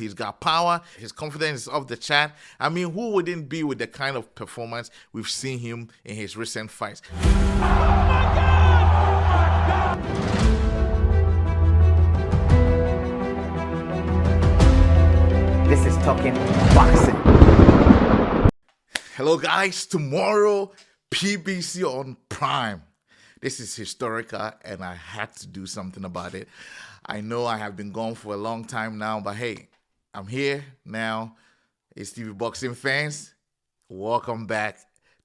He's got power. His confidence is off the chart. I mean, who wouldn't be with the kind of performance we've seen him in his recent fights? This is Talking Boxing. Hello guys, tomorrow PBC on Prime. This is historical and I had to do something about it. I know I have been gone for a long time now, but hey, I'm here now. It's TV Boxing fans. Welcome back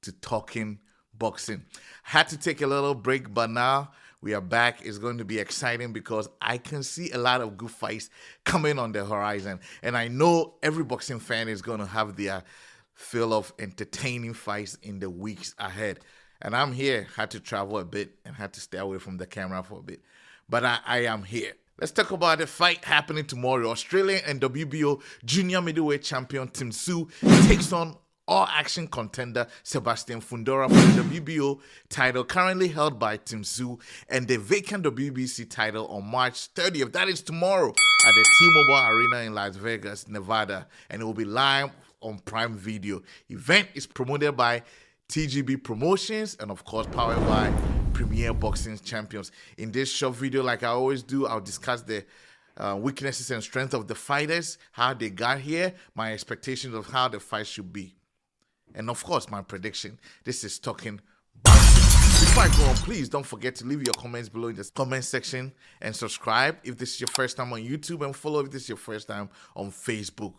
to Talking Boxing. Had to take a little break, but now we are back. It's going to be exciting because I can see a lot of good fights coming on the horizon. And I know every boxing fan is going to have their fill of entertaining fights in the weeks ahead. And I'm here. Had to travel a bit and had to stay away from the camera for a bit. But I am here. Let's talk about the fight happening tomorrow. Australian and WBO junior middleweight champion Tszyu takes on all-action contender Sebastian Fundora for the WBO title currently held by Tszyu and the vacant WBC title on March 30th. That is tomorrow at the T-Mobile Arena in Las Vegas, Nevada. And it will be live on Prime Video. Event is promoted by TGB Promotions and of course powered by Premier Boxing Champions. In this short video, like I always do, I'll discuss the weaknesses and strengths of the fighters, how they got here, my expectations of how the fight should be, and of course my prediction. This is Talking Boxing. Before I go on, please don't forget to leave your comments below in the comment section and subscribe if this is your first time on YouTube, and follow if this is your first time on Facebook.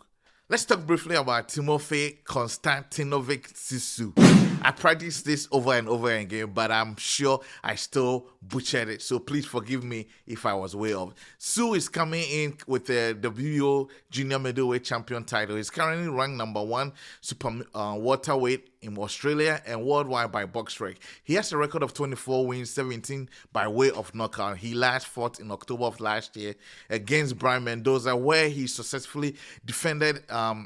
Let's talk briefly about Timofey Konstantinovic Tszyu. I practiced this over and over again, but I'm sure I still butchered it. So please forgive me if I was way off. Tszyu is coming in with the WBO junior middleweight champion title. He's currently ranked #1 super welterweight in Australia and worldwide by BoxRec. He has a record of 24 wins, 17 by way of knockout. He last fought in October of last year against Brian Mendoza, where he successfully defended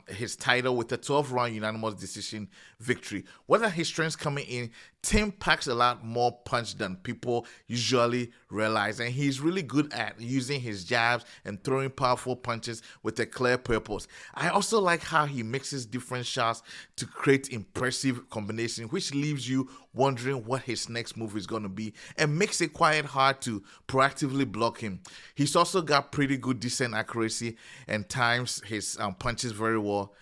his title with a 12-round unanimous decision victory. What are his strengths coming in? Tim packs a lot more punch than people usually realize, and he's really good at using his jabs and throwing powerful punches with a clear purpose. I also like how he mixes different shots to create impressive combinations, which leaves you wondering what his next move is going to be and makes it quite hard to proactively block him. He's also got pretty good decent accuracy and times his punches very well.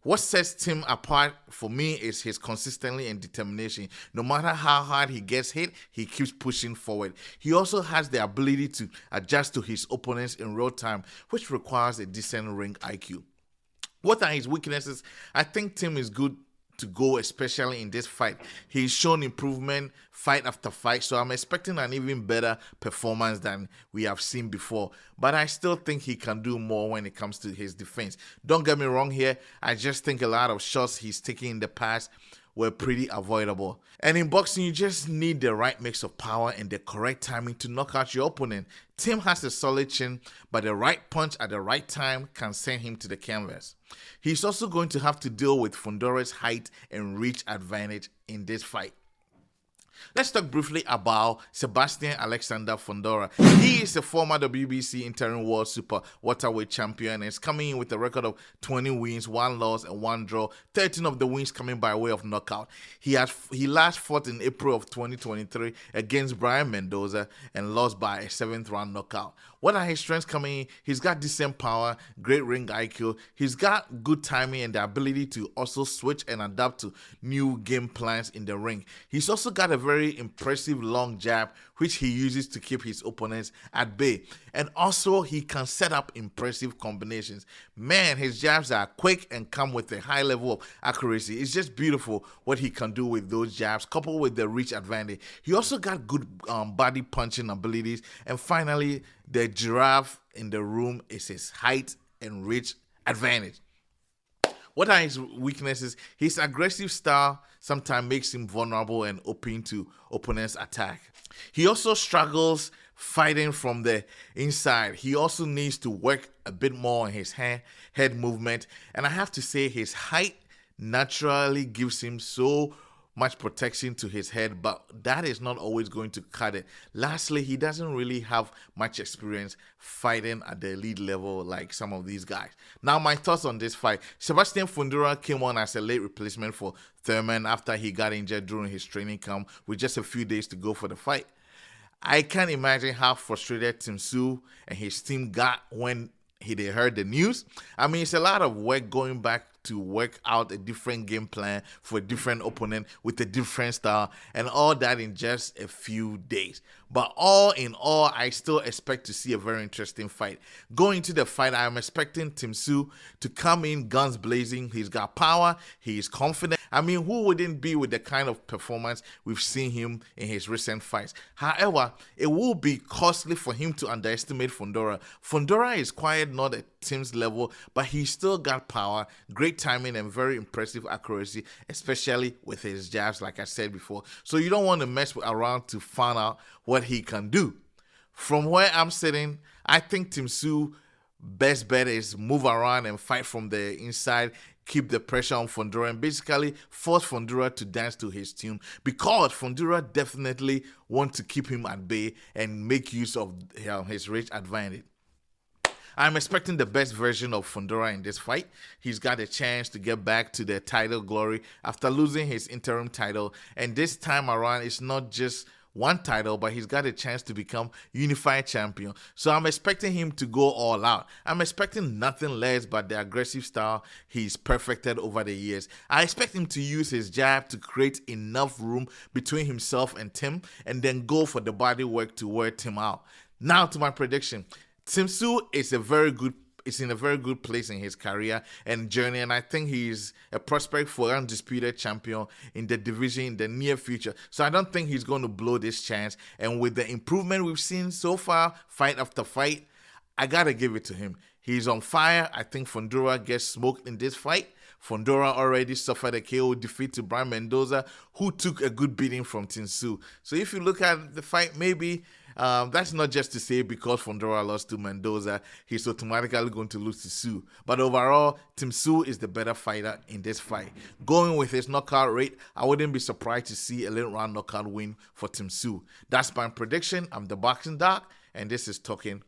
What sets Tim apart for me is his consistency and determination. No matter how hard he gets hit, he keeps pushing forward. He also has the ability to adjust to his opponents in real time, which requires a decent ring IQ. What are his weaknesses? I think Tim is good to go, especially in this fight. He's shown improvement fight after fight, so I'm expecting an even better performance than we have seen before. But I still think he can do more when it comes to his defense. Don't get me wrong here. I just think a lot of shots he's taken in the past were pretty avoidable. And in boxing, you just need the right mix of power and the correct timing to knock out your opponent. Tim has a solid chin, but the right punch at the right time can send him to the canvas. He's also going to have to deal with Fundora's height and reach advantage in this fight. Let's talk briefly about Sebastian Alexander Fundora. He is a former WBC interim world super welterweight champion and is coming in with a record of 20 wins, 1 loss and 1 draw, 13 of the wins coming by way of knockout. He last fought in April of 2023 against Brian Mendoza and lost by a 7th round knockout. What are his strengths coming in? He's got decent power, great ring IQ. He's got good timing and the ability to also switch and adapt to new game plans in the ring. He's also got a very impressive long jab, which he uses to keep his opponents at bay. And also, he can set up impressive combinations. Man, his jabs are quick and come with a high level of accuracy. It's just beautiful what he can do with those jabs, coupled with the reach advantage. He also got good body punching abilities. And finally, the giraffe in the room is his height and reach advantage. What are his weaknesses? His aggressive style sometimes makes him vulnerable and open to opponents' attack. He also struggles fighting from the inside. He also needs to work a bit more on his head movement. And I have to say, his height naturally gives him so much protection to his head, but that is not always going to cut it. Lastly, he doesn't really have much experience fighting at the elite level like some of these guys. Now, my thoughts on this fight. Sebastian Fundora came on as a late replacement for Thurman after he got injured during his training camp with just a few days to go for the fight. I can't imagine how frustrated Tszyu and his team got when they heard the news. I mean, it's a lot of work going back to work out a different game plan for a different opponent with a different style, and all that in just a few days. But all in all, I still expect to see a very interesting fight. Going into the fight, I'm expecting Tszyu to come in guns blazing. He's got power. He is confident. I mean, who wouldn't be with the kind of performance we've seen him in his recent fights? However, it will be costly for him to underestimate Fundora. Fundora is quite not at Tim's level, but he's still got power, great timing, and very impressive accuracy, especially with his jabs, like I said before. So you don't want to mess around to find out what he can do. From where I'm sitting, I think Tszyu best bet is move around and fight from the inside, keep the pressure on Fundora, and basically force Fundora to dance to his tune, because Fundora definitely wants to keep him at bay and make use of his reach advantage. I'm expecting the best version of Fundora in this fight. He's got a chance to get back to the title glory after losing his interim title, and this time around it's not just one title, but he's got a chance to become unified champion. So I'm expecting him to go all out. I'm expecting nothing less but the aggressive style he's perfected over the years. I expect him to use his jab to create enough room between himself and Tim, and then go for the body work to wear Tim out. Now to my prediction. Tszyu is in a very good place in his career and journey, and I think he's a prospect for undisputed champion in the division in the near future. So I don't think he's going to blow this chance. And with the improvement we've seen so far, fight after fight, I gotta give it to him. He's on fire. I think Fundora gets smoked in this fight. Fundora already suffered a KO defeat to Brian Mendoza, who took a good beating from Tszyu. So if you look at the fight, maybe that's not just to say because Fundora lost to Mendoza, he's automatically going to lose to Tszyu. But overall, Tszyu is the better fighter in this fight. Going with his knockout rate, I wouldn't be surprised to see a late round knockout win for Tszyu. That's my prediction. I'm the Boxing Doc, and this is Talking